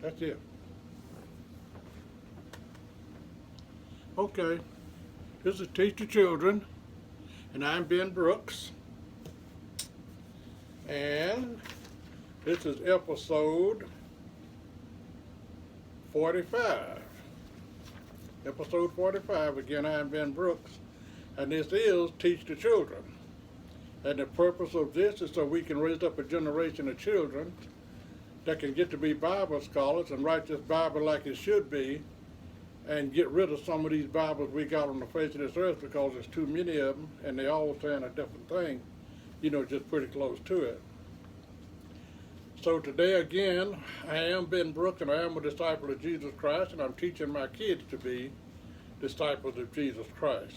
That's it. Okay, this is Teach the Children, and I'm Ben Brooks. And this is episode 45. Episode 45, again, I'm Ben Brooks, and this is Teach the Children. And the purpose of this is so we can raise up a generation of children that can get to be Bible scholars and write this Bible like it should be, and get rid of some of these Bibles we got on the face of this earth because there's too many of them, and they all saying a different thing, just pretty close to it. So today again, I am Ben Brooks, and I am a disciple of Jesus Christ, and I'm teaching my kids to be disciples of Jesus Christ.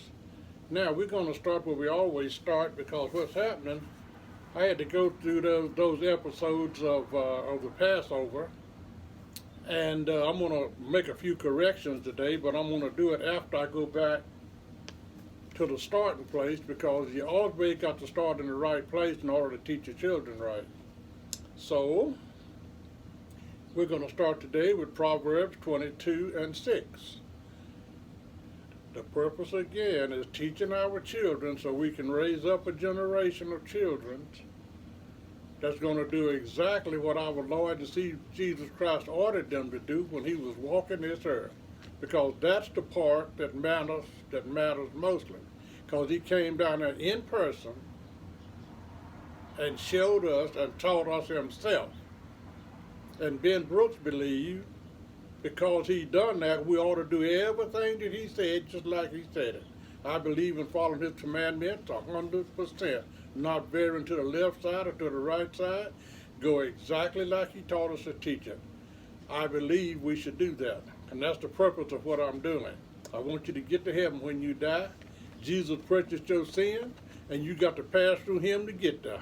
Now, we're going to start where we always start, because what's happening, I had to go through those episodes of the Passover, and I'm going to make a few corrections today, but I'm going to do it after I go back to the starting place, because you always got to start in the right place in order to teach your children right. So, we're going to start today with Proverbs 22 and 6. The purpose again is teaching our children so we can raise up a generation of children that's going to do exactly what our Lord and Jesus Christ ordered them to do when he was walking this earth. Because that's the part that matters mostly. Because he came down there in person and showed us and taught us himself. And Ben Brooks believed, because he done that, we ought to do everything that he said just like he said it. I believe in following his commandments 100%, not veering to the left side or to the right side. Go exactly like he taught us to teach it. I believe we should do that, and that's the purpose of what I'm doing. I want you to get to heaven when you die. Jesus purchased your sins, and you got to pass through him to get there.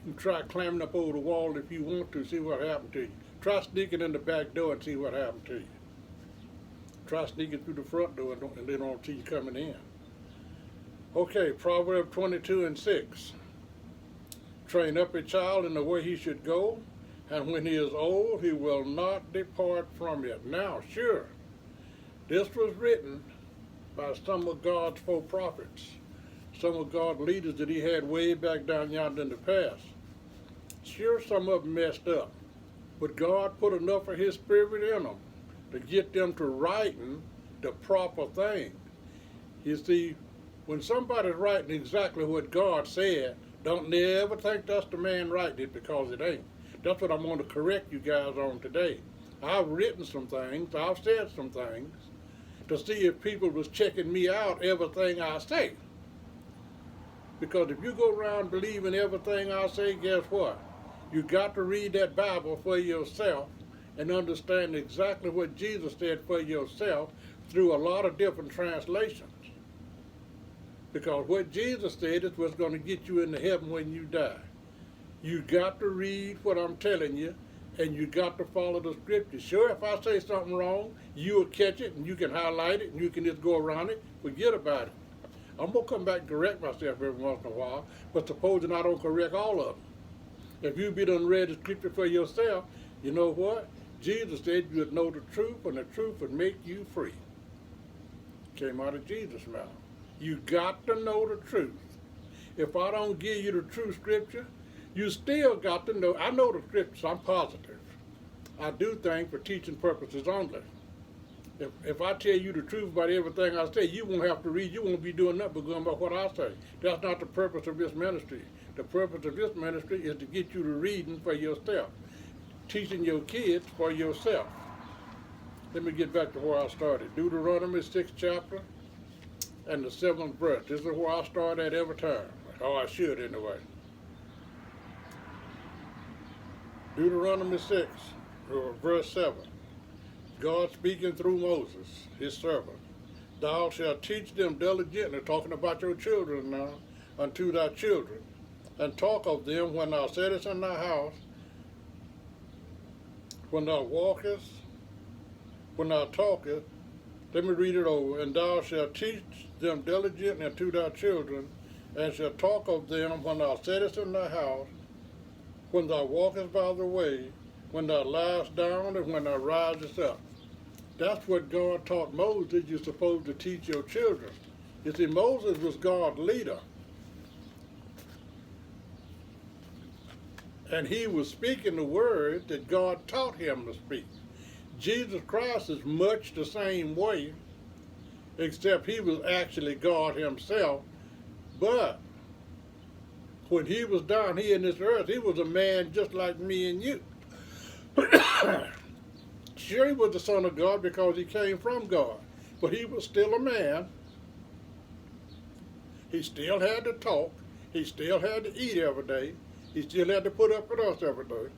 You can try climbing up over the wall if you want to, see what happened to you. Try sneaking in the back door and see what happened to you. Try sneaking through the front door and they don't see you coming in. Okay, Proverbs 22 and 6. Train up a child in the way he should go, and when he is old, he will not depart from it. Now, sure, this was written by some of God's four prophets, some of God's leaders that he had way back down yonder in the past. Sure, some of them messed up, but God put enough of his spirit in them to get them to writing the proper thing. You see, when somebody's writing exactly what God said, don't never think that's the man writing it, because it ain't. That's what I'm going to correct you guys on today. I've written some things, I've said some things, to see if people was checking me out everything I say. Because if you go around believing everything I say, guess what? You got to read that Bible for yourself and understand exactly what Jesus said for yourself through a lot of different translations. Because what Jesus said is what's going to get you into heaven when you die. You got to read what I'm telling you, and you got to follow the scripture. Sure, if I say something wrong, you'll catch it, and you can highlight it, and you can just go around it. Forget about it. I'm going to come back and correct myself every once in a while, but supposing I don't correct all of them. If you be done read the scripture for yourself, you know what? Jesus said you would know the truth, and the truth would make you free. Came out of Jesus' mouth. You got to know the truth. If I don't give you the true scripture, you still got to know. I know the scriptures, I'm positive. I do things for teaching purposes only. If I tell you the truth about everything I say, you won't have to read. You won't be doing nothing but going by what I say. That's not the purpose of this ministry. The purpose of this ministry is to get you to reading for yourself, teaching your kids for yourself. Let me get back to where I started. Deuteronomy 6th chapter and the 7th verse. This is where I start at every time. Oh, I should anyway. Deuteronomy 6, verse 7. God speaking through Moses, his servant. Thou shalt teach them diligently, talking about your children now, unto thy children, and talk of them when thou sittest in thy house, when thou walkest, when thou talkest. Let me read it over. And thou shalt teach them diligently unto thy children, and shalt talk of them when thou sittest in thy house, when thou walkest by the way, when thou liest down, and when thou risest up. That's what God taught Moses you're supposed to teach your children. You see, Moses was God's leader. And he was speaking the word that God taught him to speak. Jesus Christ is much the same way, except he was actually God himself. But when he was down here in this earth, he was a man just like me and you. Sure, he was the Son of God because he came from God, but he was still a man. He still had to talk. He still had to eat every day. He still had to put up with us every day.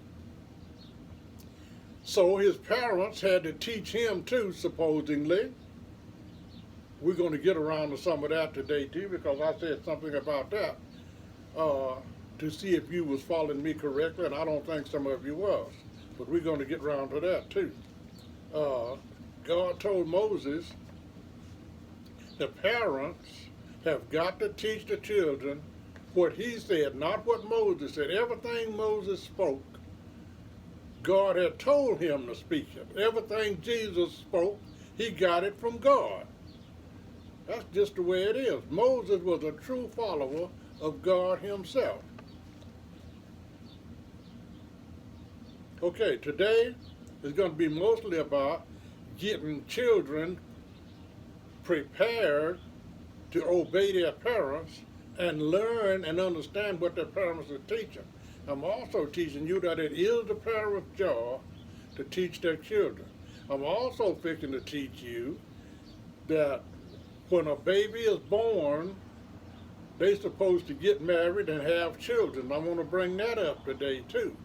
So his parents had to teach him too, supposedly. We're going to get around to some of that today too, because I said something about that to see if you was following me correctly, and I don't think some of you was. But we're going to get around to that too. God told Moses, the parents have got to teach the children what he said, not what Moses said. Everything Moses spoke, God had told him to speak it. Everything Jesus spoke, he got it from God. That's just the way it is. Moses was a true follower of God himself. Okay, today is going to be mostly about getting children prepared to obey their parents and learn and understand what their parents are teaching. I'm also teaching you that it is the parents' job to teach their children. I'm also fixing to teach you that when a baby is born, they're supposed to get married and have children. I want to bring that up today too.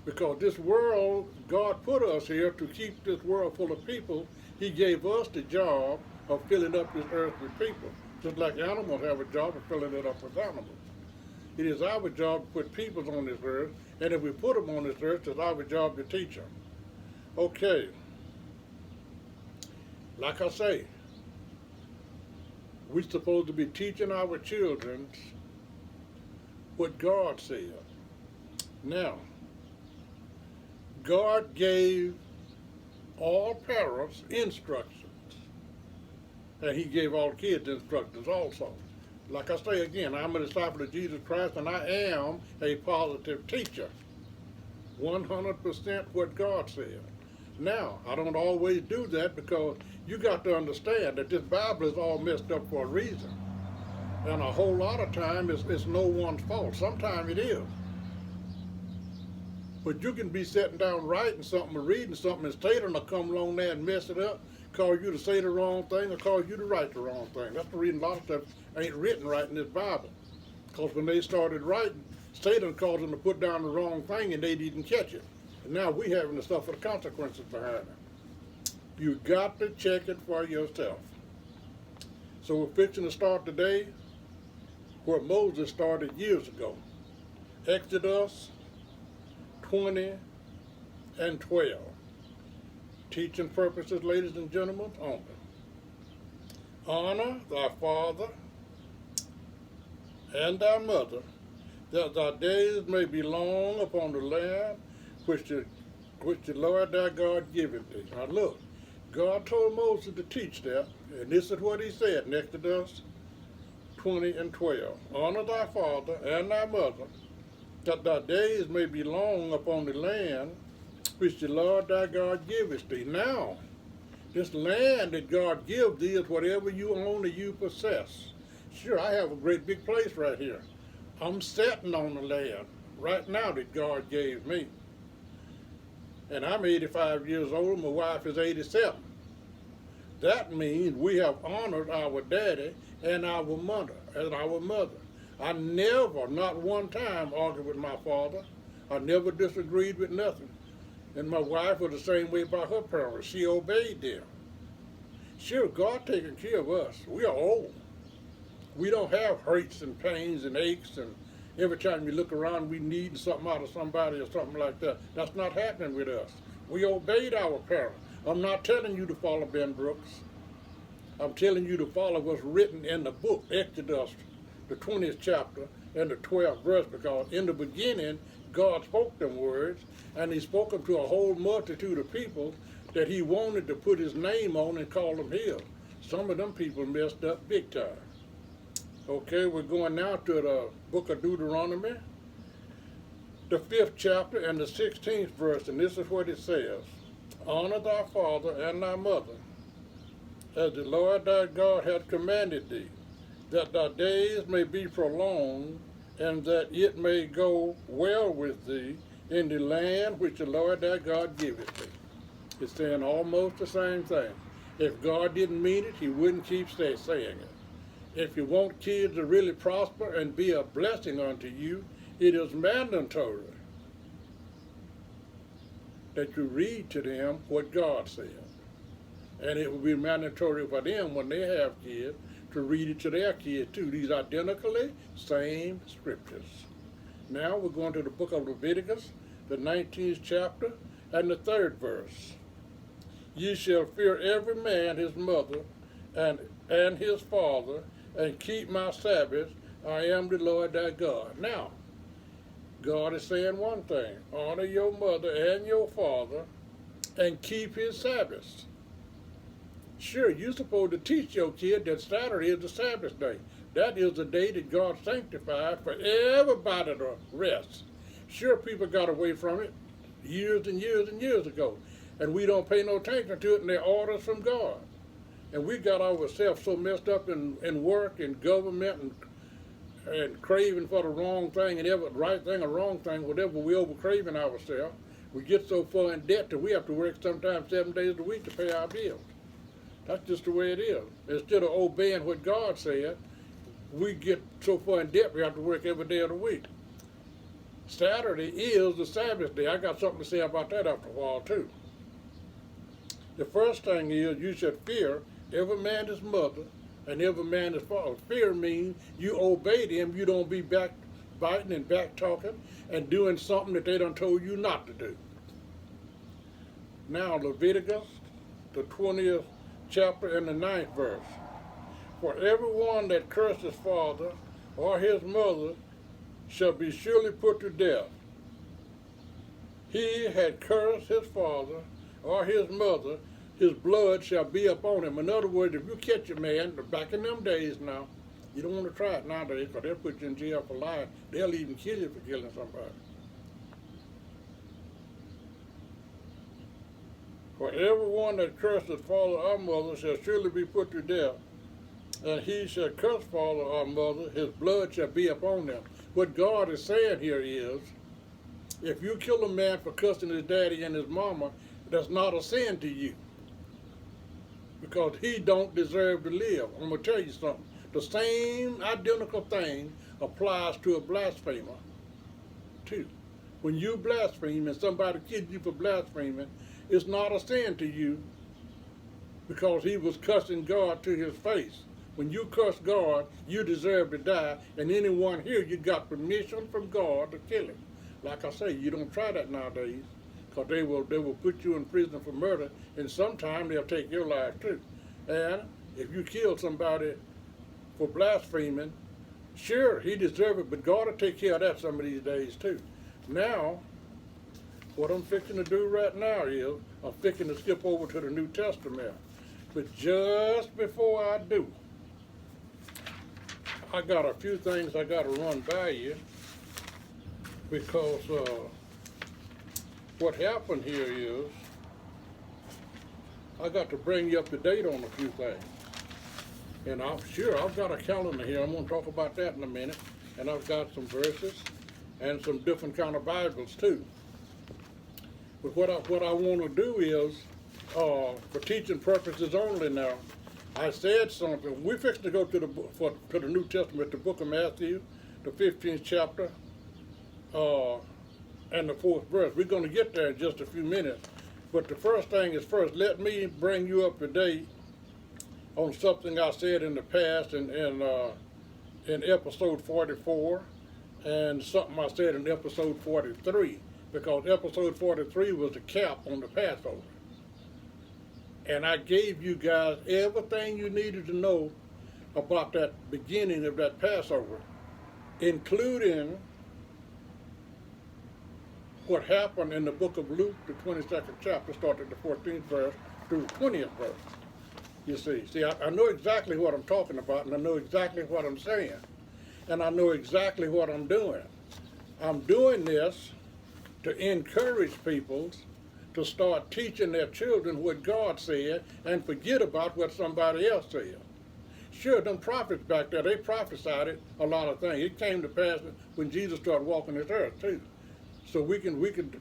Because this world, God put us here to keep this world full of people. He gave us the job of filling up this earth with people. Just like animals have a job of filling it up with animals. It is our job to put people on this earth, and if we put them on this earth, it's our job to teach them. Okay. Like I say, we're supposed to be teaching our children what God said. Now, God gave all parents instructions, and he gave all kids instructions also. Like I say again, I'm a disciple of Jesus Christ, and I am a positive teacher. 100% what God said. Now, I don't always do that because you got to understand that this Bible is all messed up for a reason. And a whole lot of time it's no one's fault. Sometimes it is. But you can be sitting down writing something or reading something, and Satan will come along there and mess it up, cause you to say the wrong thing or cause you to write the wrong thing. That's the reason a lot of stuff ain't written right in this Bible. Because when they started writing, Satan caused them to put down the wrong thing and they didn't catch it. And now we having to suffer the consequences behind it. You got to check it for yourself. So we're fixing to start today where Moses started years ago. Exodus 20 and 12. Teaching purposes, ladies and gentlemen, only. Honor thy father and thy mother, that thy days may be long upon the land which the Lord thy God giveth thee. Now look, God told Moses to teach that, and this is what he said in Exodus 20 and 12. Honor thy father and thy mother, that thy days may be long upon the land which the Lord thy God giveth thee. Now, this land that God gives thee is whatever you own or you possess. Sure, I have a great big place right here. I'm sitting on the land right now that God gave me. And I'm 85 years old, my wife is 87. That means we have honored our daddy and our mother. I never, not one time, argued with my father. I never disagreed with nothing. And my wife was the same way by her parents. She obeyed them. Sure, God taking care of us. We are old. We don't have hurts and pains and aches, and every time you look around we need something out of somebody or something like that. That's not happening with us. We obeyed our parents. I'm not telling you to follow Ben Brooks. I'm telling you to follow what's written in the book, Exodus, the 20th chapter, in the 12th verse, because in the beginning God spoke them words, and he spoke them to a whole multitude of people that he wanted to put his name on and call them his. Some of them people messed up big time. Okay, we're going now to the book of Deuteronomy, the 5th chapter and the 16th verse, and this is what it says. Honor thy father and thy mother, as the Lord thy God hath commanded thee, that thy days may be prolonged, and that it may go well with thee in the land which the Lord thy God giveth thee. It's saying almost the same thing. If God didn't mean it, he wouldn't keep saying it. If you want kids to really prosper and be a blessing unto you, it is mandatory that you read to them what God said. And it will be mandatory for them when they have kids to read it to their kids too. These identically same scriptures. Now we're going to the book of Leviticus, the 19th chapter and the 3rd verse. Ye shall fear every man his mother and his father, and keep my Sabbaths. I am the Lord thy God. Now, God is saying one thing: honor your mother and your father, and keep his Sabbaths. Sure, you're supposed to teach your kid that Saturday is the Sabbath day. That is the day that God sanctified for everybody to rest. Sure, people got away from it years and years and years ago, and we don't pay no attention to it, and they're orders from God. And we got ourselves so messed up in work and government and craving for the wrong thing and every right thing or wrong thing, whatever we over craving ourselves. We get so far in debt that we have to work sometimes 7 days a week to pay our bills. That's just the way it is. Instead of obeying what God said, we get so far in debt we have to work every day of the week. Saturday is the Sabbath day. I got something to say about that after a while too. The first thing is you should fear every man his mother and every man his father. Fear means you obey them. You don't be backbiting and back talking and doing something that they done told you not to do. Now Leviticus, the 20th chapter and the 9th verse. For everyone that curses his father or his mother shall be surely put to death. He had cursed his father or his mother, his blood shall be upon him. In other words, if you catch a man, back in them days now, you don't want to try it nowadays because they'll put you in jail for life. They'll even kill you for killing somebody. For everyone that curses father or mother shall surely be put to death, and he shall curse father or mother, his blood shall be upon them. What God is saying here is, if you kill a man for cussing his daddy and his mama, that's not a sin to you, because he don't deserve to live. I'm going to tell you something. The same identical thing applies to a blasphemer too. When you blaspheme and somebody kills you for blaspheming, it's not a sin to you because he was cussing God to his face. When you curse God, you deserve to die, and anyone here, you got permission from God to kill him. Like I say, you don't try that nowadays, because they will put you in prison for murder, and sometime they'll take your life too. And if you kill somebody for blaspheming, sure, he deserves it, but God will take care of that some of these days too. Now, what I'm fixing to do right now is, I'm fixing to skip over to the New Testament. But just before I do, I got a few things I got to run by you, because what happened here is I got to bring you up to date on a few things. And I've got a calendar here. I'm going to talk about that in a minute. And I've got some verses and some different kind of Bibles too. But what I want to do is, for teaching purposes only now, I said something. We're fixing to go to the New Testament, the book of Matthew, the 15th chapter, and the 4th verse. We're going to get there in just a few minutes. But the first thing is first, let me bring you up to date on something I said in the past in episode 44, and something I said in episode 43, because episode 43 was a cap on the Passover. And I gave you guys everything you needed to know about that beginning of that Passover. including what happened in the book of Luke, the 22nd chapter, starting at the 14th verse through the 20th verse. You see, I know exactly what I'm talking about, and I know exactly what I'm saying, and I know exactly what I'm doing. I'm doing this to encourage people to start teaching their children what God said and forget about what somebody else said. Sure, them prophets back there, they prophesied it, a lot of things. It came to pass when Jesus started walking this earth too. So we can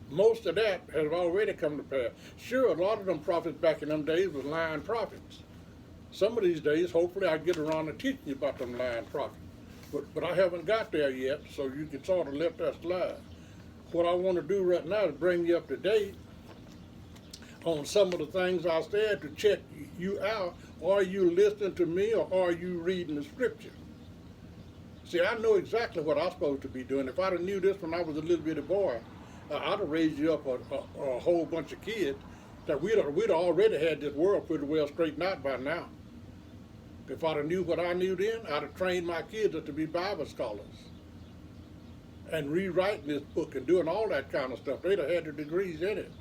most of that has already come to pass. Sure, a lot of them prophets back in them days was lying prophets. Some of these days, hopefully I get around to teaching you about them lying prophets. But I haven't got there yet, so you can sort of let that slide. What I want to do right now is bring you up to date on some of the things I said to check you out. Are you listening to me or are you reading the scripture? See, I know exactly what I'm supposed to be doing. If I'd have knew this when I was a little bitty boy, I'd have raised you up a whole bunch of kids that we'd already had this world pretty well straightened out by now. If I'd have knew what I knew then, I'd have trained my kids to be Bible scholars and rewriting this book and doing all that kind of stuff. They'd have had their degrees in it.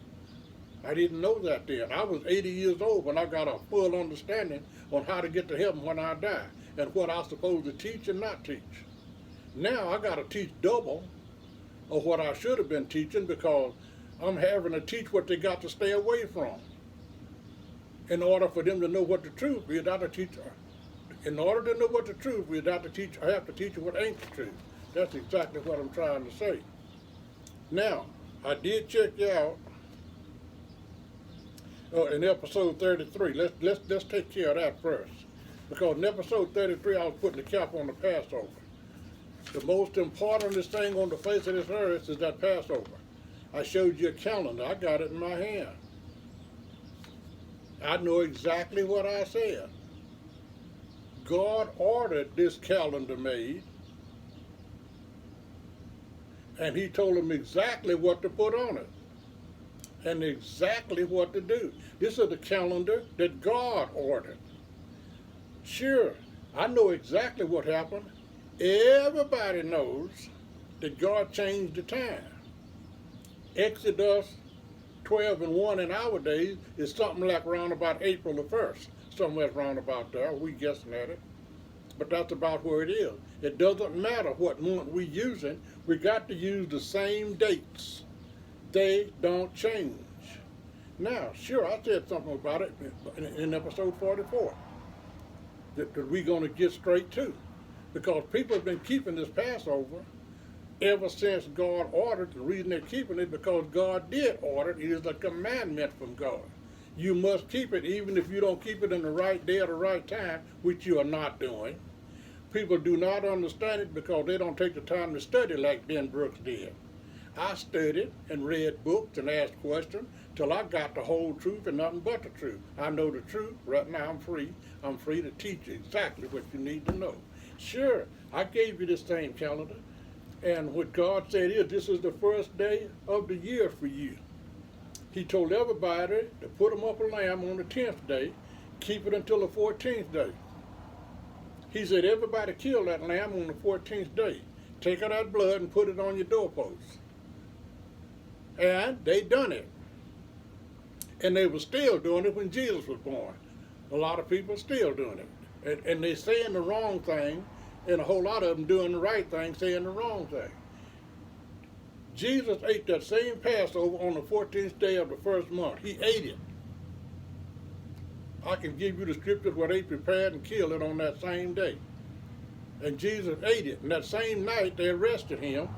I didn't know that then. I was 80 years old when I got a full understanding on how to get to heaven when I die and what I'm supposed to teach and not teach. Now I got to teach double of what I should have been teaching because I'm having to teach what they got to stay away from. In order for them to know what the truth is, I have to teach. In order to know what the truth is, I have to teach you what ain't the truth. That's exactly what I'm trying to say. Now, I did check you out in episode 33. Let's take care of that first. Because in episode 33, I was putting the cap on the Passover. The most important thing on the face of this earth is that Passover. I showed you a calendar. I got it in my hand. I know exactly what I said. God ordered this calendar made, and he told them exactly what to put on it and exactly what to do. This is the calendar that God ordered. Sure, I know exactly what happened. Everybody knows that God changed the time. Exodus 12:1 in our days is something like around about April the 1st. Somewhere around about there, we guessing at it. But that's about where it is. It doesn't matter what month we're using. We got to use the same dates. They don't change. Now, sure, I said something about it in episode 44 that we're going to get straight to. Because people have been keeping this Passover ever since God ordered. The reason they're keeping it because God did order it. It is a commandment from God. You must keep it even if you don't keep it in the right day at the right time, which you are not doing. People do not understand it because they don't take the time to study like Ben Brooks did. I studied and read books and asked questions till I got the whole truth and nothing but the truth. I know the truth. Right now I'm free. I'm free to teach you exactly what you need to know. Sure, I gave you this same calendar. And what God said is, this is the first day of the year for you. He told everybody to put them up a lamb on the 10th day, keep it until the 14th day. He said, everybody kill that lamb on the 14th day. Take out that blood and put it on your doorposts. And they done it. And they were still doing it when Jesus was born. A lot of people are still doing it. And they saying the wrong thing, and a whole lot of them doing the right thing, saying the wrong thing. Jesus ate that same Passover on the 14th day of the first month. He ate it. I can give you the scriptures where they prepared and killed it on that same day. And Jesus ate it. And that same night they arrested him.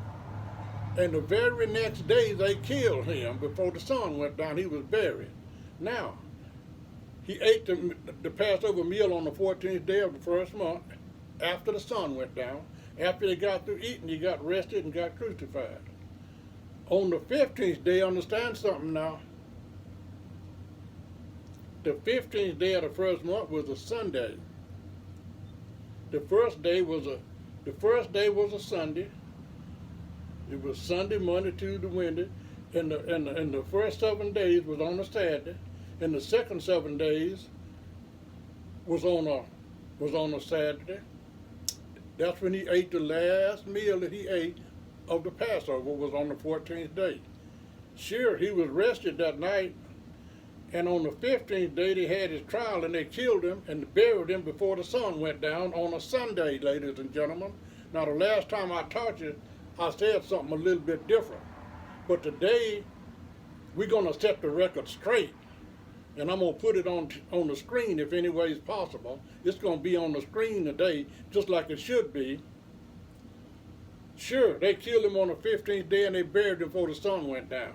And the very next day they killed him. Before the sun went down, he was buried. Now, he ate the Passover meal on the 14th day of the first month after the sun went down. After they got through eating, he got arrested and got crucified. On the 15th day, understand something now. The 15th day of the first month was a Sunday. The first day was a Sunday. It was Sunday, Monday, Tuesday, Wednesday, and the first 7 days was on a Saturday, and the second 7 days was on a Saturday. That's when he ate the last meal that he ate of the Passover was on the 14th day. Sure, he was rested that night, and on the 15th day they had his trial and they killed him and buried him before the sun went down on a Sunday, ladies and gentlemen. Now the last time I taught you, I said something a little bit different. But today, we're going to set the record straight. And I'm going to put it on the screen if any way is possible. It's going to be on the screen today, just like it should be. Sure, they killed him on the 15th day and they buried him before the sun went down.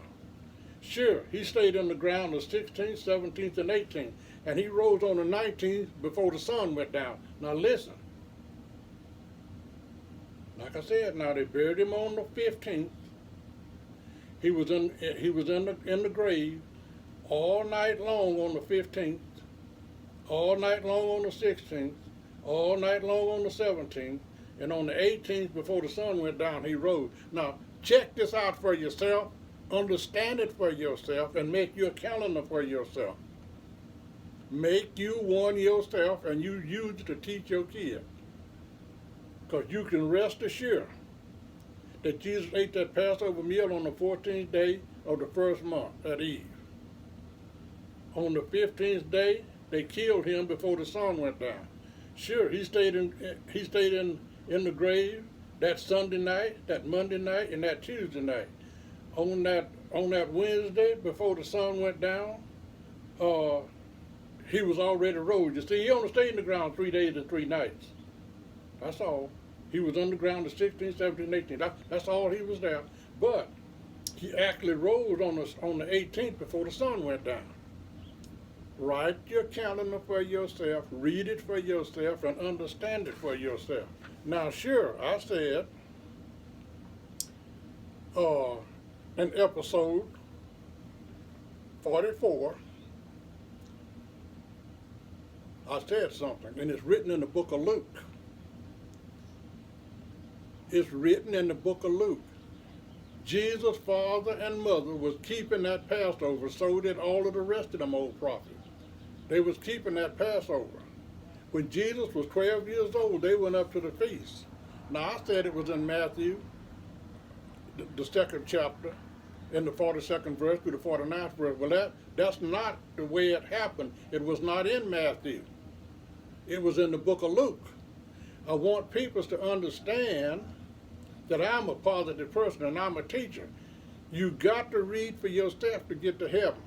Sure, he stayed in the ground the 16th, 17th, and 18th. And he rose on the 19th before the sun went down. Now listen. Like I said, now they buried him on the 15th. He was in the grave all night long on the 15th, all night long on the 16th, all night long on the 17th, and on the 18th, before the sun went down, he rose. Now, check this out for yourself, understand it for yourself, and make your calendar for yourself. Make you one yourself, and you use it to teach your kids. Because you can rest assured that Jesus ate that Passover meal on the 14th day of the first month at Eve. On the 15th day, they killed him before the sun went down. Sure, he stayed in the grave that Sunday night, that Monday night, and that Tuesday night. On that Wednesday, before the sun went down, he was already rose. You see, he only stayed in the ground 3 days and 3 nights. That's all. He was underground the 16th, 17th, 18th. That's all he was there. But he actually rose on the 18th before the sun went down. Write your calendar for yourself, read it for yourself, and understand it for yourself. Now, sure, I said in episode 44, I said something, and it's written in the book of Luke. It's written in the book of Luke. Jesus' father and mother was keeping that Passover, so did all of the rest of them old prophets. They was keeping that Passover. When Jesus was 12 years old, they went up to the feast. Now, I said it was in Matthew, the second chapter, in the 42nd verse to the 49th verse. Well, that's not the way it happened. It was not in Matthew. It was in the book of Luke. I want people to understand that I'm a positive person and I'm a teacher. You got to read for yourself to get to heaven.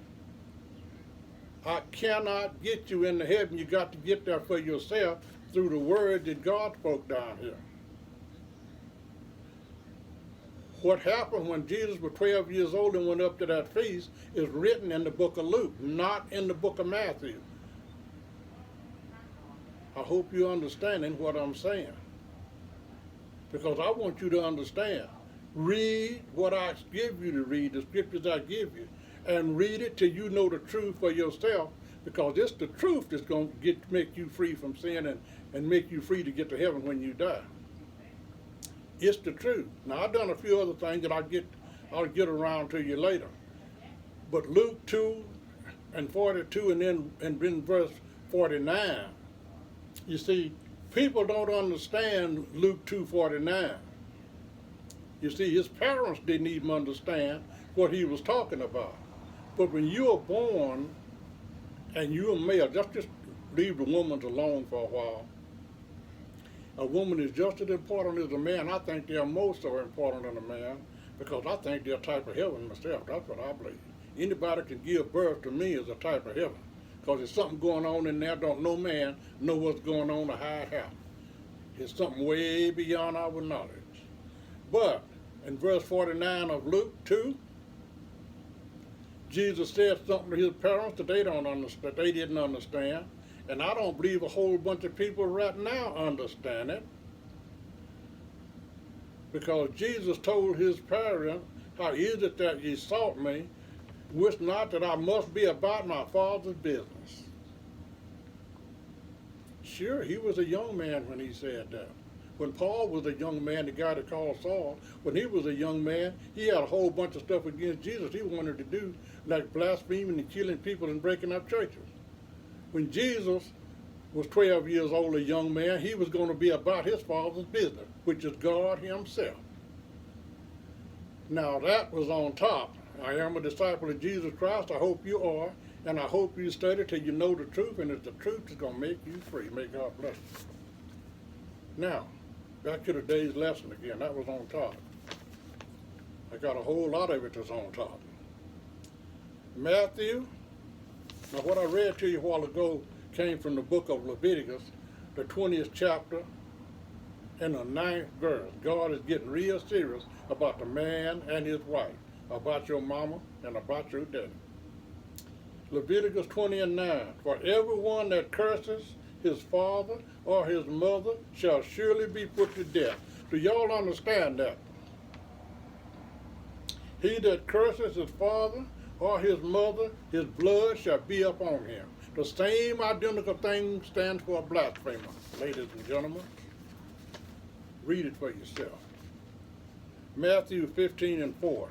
I cannot get you into heaven. You got to get there for yourself through the word that God spoke down here. What happened when Jesus was 12 years old and went up to that feast is written in the book of Luke, not in the book of Matthew. I hope you're understanding what I'm saying. Because I want you to understand. Read what I give you to read, the scriptures I give you, and read it till you know the truth for yourself, because it's the truth that's going to make you free from sin and make you free to get to heaven when you die. It's the truth. Now, I've done a few other things that I'll get around to you later. But Luke 2 and 42 and then in verse 49, you see, people don't understand Luke 2:49. You see, his parents didn't even understand what he was talking about. But when you are born and you're a male, just leave the woman alone for a while. A woman is just as important as a man. I think they're more so important than a man, because I think they're a type of heaven myself. That's what I believe. Anybody can give birth to me is a type of heaven, because there's something going on in there. Don't no man know what's going on to hide out. It's something way beyond our knowledge. But in verse 49 of Luke 2, Jesus said something to his parents that they didn't understand. And I don't believe a whole bunch of people right now understand it. Because Jesus told his parents, how is it that ye sought me, wist not that I must be about my Father's business. Sure, he was a young man when he said that. When Paul was a young man, the guy that called Saul, when he was a young man, he had a whole bunch of stuff against Jesus he wanted to do, like blaspheming and killing people and breaking up churches. When Jesus was 12 years old, a young man, he was going to be about his father's business, which is God himself. Now that was on top. I am a disciple of Jesus Christ. I hope you are. And I hope you study till you know the truth. And it's the truth that's going to make you free. May God bless you. Now, back to today's lesson again. That was on top. I got a whole lot of it that's on top. Matthew. Now what I read to you a while ago came from the book of Leviticus, the 20th chapter and the 9th verse. God is getting real serious about the man and his wife, about your mama and about your daddy. Leviticus 20:9, for everyone that curses his father or his mother shall surely be put to death. Do y'all understand that? He that curses his father or his mother, his blood shall be upon him. The same identical thing stands for a blasphemer, ladies and gentlemen. Read it for yourself. Matthew 15:4.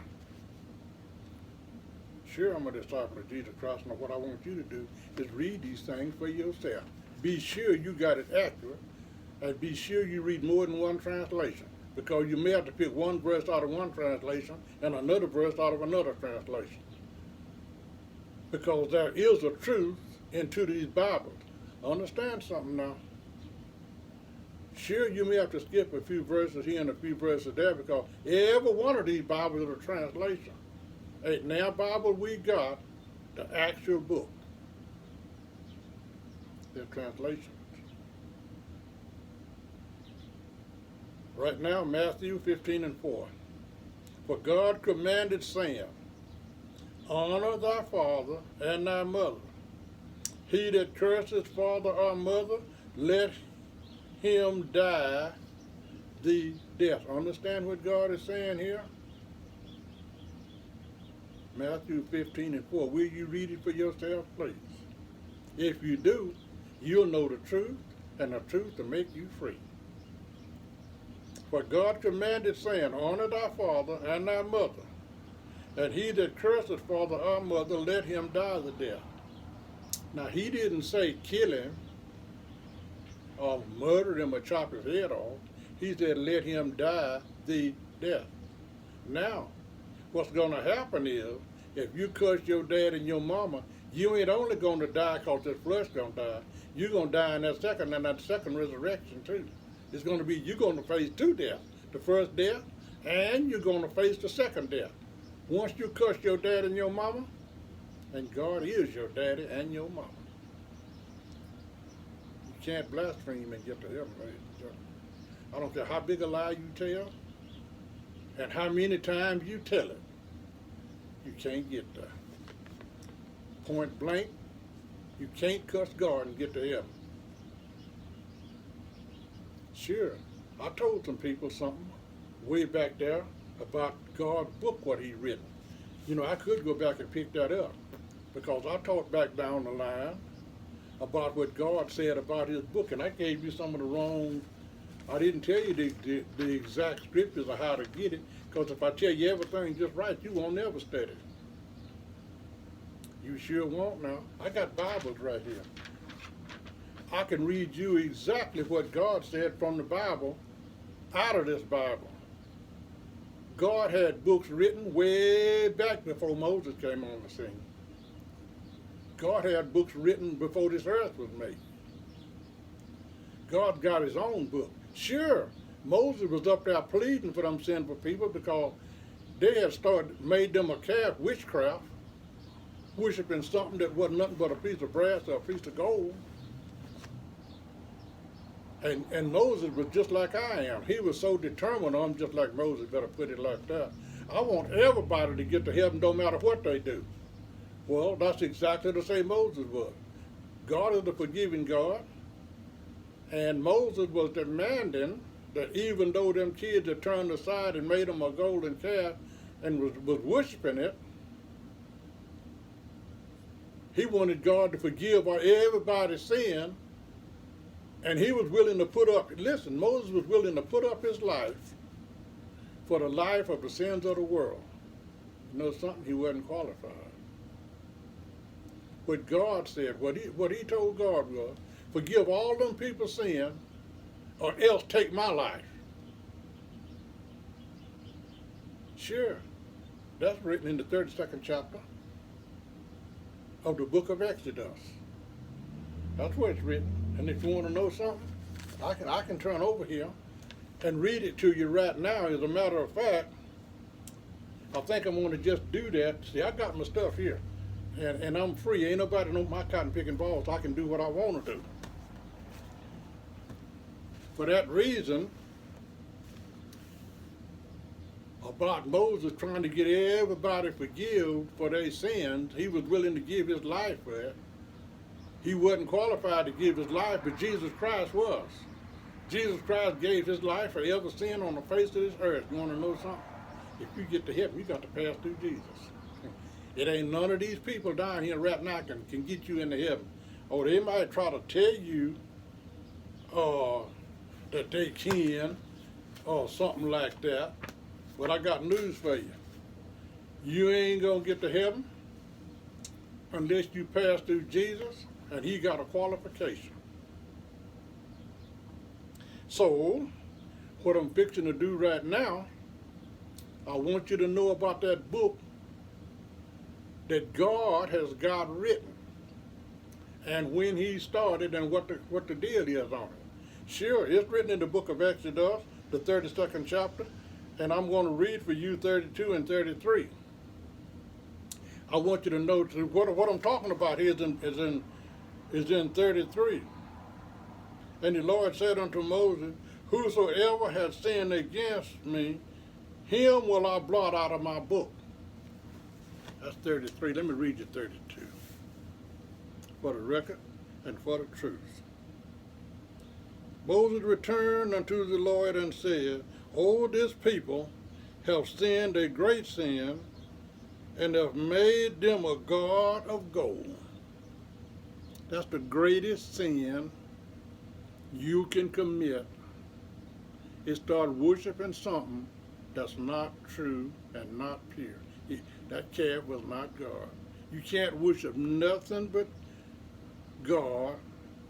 Sure, I'm a disciple of Jesus Christ, and what I want you to do is read these things for yourself. Be sure you got it accurate, and be sure you read more than one translation, because you may have to pick one verse out of one translation and another verse out of another translation. Because there is a truth into these Bibles. Understand something now. Sure, you may have to skip a few verses here and a few verses there, because every one of these Bibles is a translation. Ain't now Bible we got the actual book. They're translations. Right now, Matthew 15:4. For God commanded, saying, honor thy father and thy mother. He that curses father or mother, let him die the death. Understand what God is saying here? Matthew 15:4. Will you read it for yourself, please? If you do, you'll know the truth, and the truth will make you free. For God commanded, saying, honor thy father and thy mother, and he that curses father or mother, let him die the death. Now, he didn't say kill him, or murder him, or chop his head off. He said let him die the death. Now, what's going to happen is, if you curse your dad and your mama, you ain't only going to die because this flesh going to die. You're going to die in that second resurrection too. It's going to be, you're going to face two deaths. The first death, and you're going to face the second death. Once you curse your dad and your mama, and God is your daddy and your mama. You can't blaspheme and get to heaven, ladies and gentlemen. I don't care how big a lie you tell, and how many times you tell it, you can't get there. Point blank, you can't cuss God and get to heaven. Sure, I told some people something way back there about God's book, what he written. You know, I could go back and pick that up, because I taught back down the line about what God said about his book, and I gave you some of the wrong. I didn't tell you the exact scriptures of how to get it, because if I tell you everything just right, you won't never study. You sure won't now. I got Bibles right here. I can read you exactly what God said from the Bible out of this Bible. God had books written way back before Moses came on the scene. God had books written before this earth was made. God got his own book. Sure, Moses was up there pleading for them sinful people, because they had made them a calf, witchcraft, worshiping something that wasn't nothing but a piece of brass or a piece of gold. And Moses was just like I am. He was so determined. I'm just like Moses, better put it like that. I want everybody to get to heaven no matter what they do. Well, that's exactly the same Moses was. God is the forgiving God. And Moses was demanding that even though them kids had turned aside and made them a golden calf and was worshiping it, he wanted God to forgive everybody's sin. And he was willing to put up, listen, Moses was willing to put up his life for the life of the sins of the world. You know something? He wasn't qualified. What God said, what he told God was, forgive all them people's sin, or else take my life. Sure, that's written in the 32nd chapter of the book of Exodus. That's where it's written. And if you want to know something, I can turn over here and read it to you right now. As a matter of fact, I think I'm going to just do that. See, I got my stuff here, and I'm free. Ain't nobody know my cotton picking balls. I can do what I want to do. For that reason, about Moses trying to get everybody forgiven for their sins, he was willing to give his life for it. He wasn't qualified to give his life, but Jesus Christ was. Jesus Christ gave his life for every sin on the face of this earth. You want to know something? If you get to heaven, you got to pass through Jesus. It ain't none of these people down here right now can get you into heaven. Or they might try to tell you that they can, or something like that. But I got news for you. You ain't going to get to heaven unless you pass through Jesus, and he got a qualification. So, what I'm fixing to do right now, I want you to know about that book that God has got written, and when he started, and what the deal is on it. Sure, it's written in the book of Exodus, the 32nd chapter, and I'm going to read for you 32 and 33. I want you to know what I'm talking about here is in 33. And the Lord said unto Moses, whosoever hath sinned against me, him will I blot out of my book. That's 33. Let me read you 32. For the record and for the truth. Moses returned unto the Lord and said, O this people have sinned a great sin, and have made them a god of gold. That's the greatest sin you can commit, is start worshiping something that's not true and not pure. That calf was not God. You can't worship nothing but God,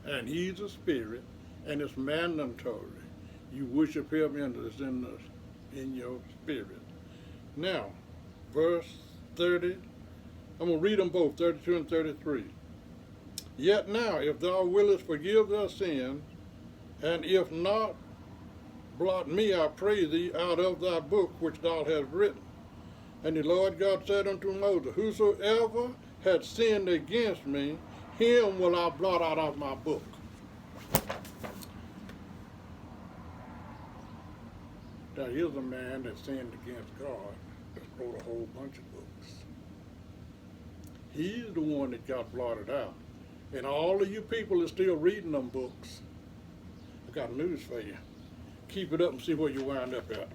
and he's a spirit, and it's mandatory. You worship him in your spirit. Now, verse 30, I'm going to read them both, 32 and 33. Yet now, if thou willest forgive their sin, and if not, blot me, I pray thee, out of thy book which thou hast written. And the Lord God said unto Moses, whosoever hath sinned against me, him will I blot out of my book. Now here's a man that sinned against God, that wrote a whole bunch of books. He's the one that got blotted out. And all of you people are still reading them books. I got news for you. Keep it up and see where you wind up at.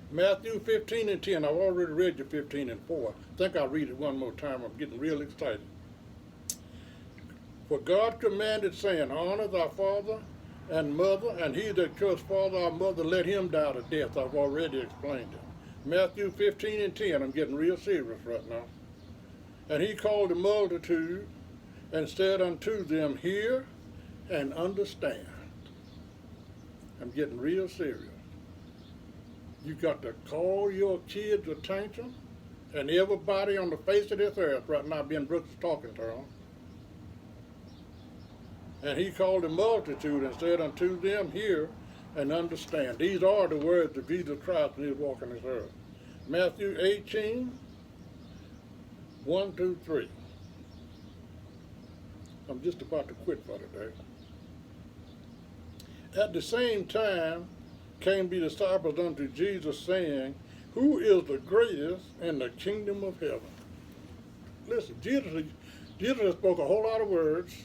Matthew 15 and 10. I've already read you 15 and 4. I think I'll read it one more time. I'm getting real excited. For God commanded, saying, honor thy father and mother, and he that kills father or mother, let him die to death. I've already explained it. Matthew 15 and 10. I'm getting real serious right now. And he called the multitude and said unto them, hear and understand. I'm getting real serious. You got to call your kids' attention, and everybody on the face of this earth right now, Ben Brooks is talking to them. And he called the multitude and said unto them, hear and understand. These are the words of Jesus Christ when he was walking this earth. Matthew 18, 1 through 3. I'm just about to quit for today. At the same time came the disciples unto Jesus, saying, who is the greatest in the kingdom of heaven? Listen, Jesus spoke a whole lot of words.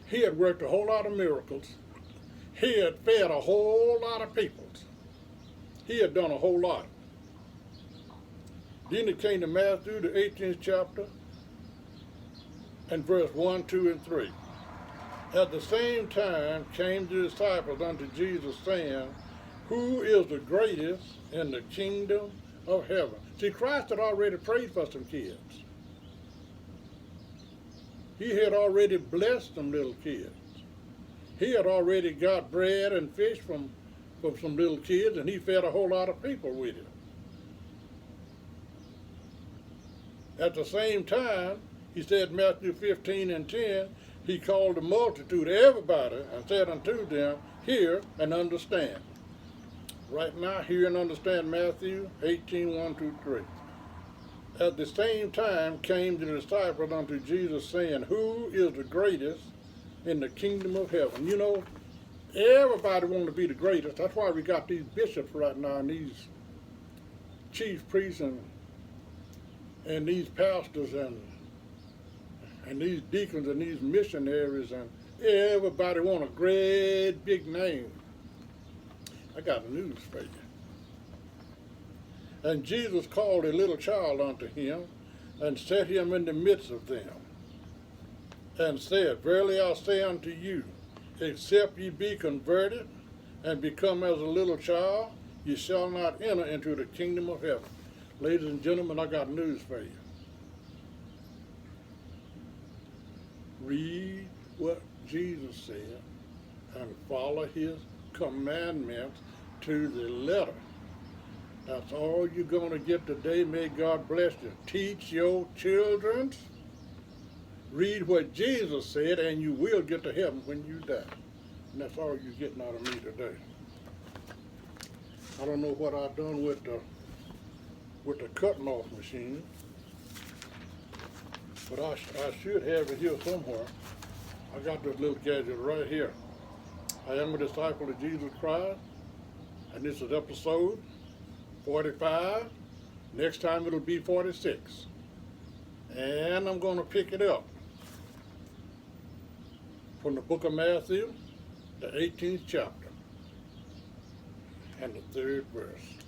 He had worked a whole lot of miracles. He had fed a whole lot of people. He had done a whole lot. Then it came to Matthew, the 18th chapter, and verse 1, 2, and 3. At the same time came the disciples unto Jesus, saying, who is the greatest in the kingdom of heaven? See, Christ had already prayed for some kids. He had already blessed them little kids. He had already got bread and fish from some little kids, and he fed a whole lot of people with it. At the same time, he said, Matthew 15:10, he called the multitude, everybody, and said unto them, hear and understand. Right now, hear and understand Matthew 18:1-3. At the same time came the disciples unto Jesus, saying, who is the greatest in the kingdom of heaven? You know, everybody wants to be the greatest. That's why we got these bishops right now and these chief priests and these pastors and these deacons and these missionaries, and everybody want a great big name. I got news for you. And Jesus called a little child unto him, and set him in the midst of them, and said, verily I say unto you, except ye be converted, and become as a little child, ye shall not enter into the kingdom of heaven. Ladies and gentlemen, I got news for you. Read what Jesus said and follow his commandments to the letter. That's all you're going to get today. May God bless you. Teach your children. Read what Jesus said, and you will get to heaven when you die. And that's all you're getting out of me today. I don't know what I've done with the cutting off machine, but I should have it here somewhere. I got this little gadget right here. I am a disciple of Jesus Christ, and this is episode 45. Next time it'll be 46. And I'm going to pick it up from the book of Matthew, the 18th chapter, and the 3rd verse.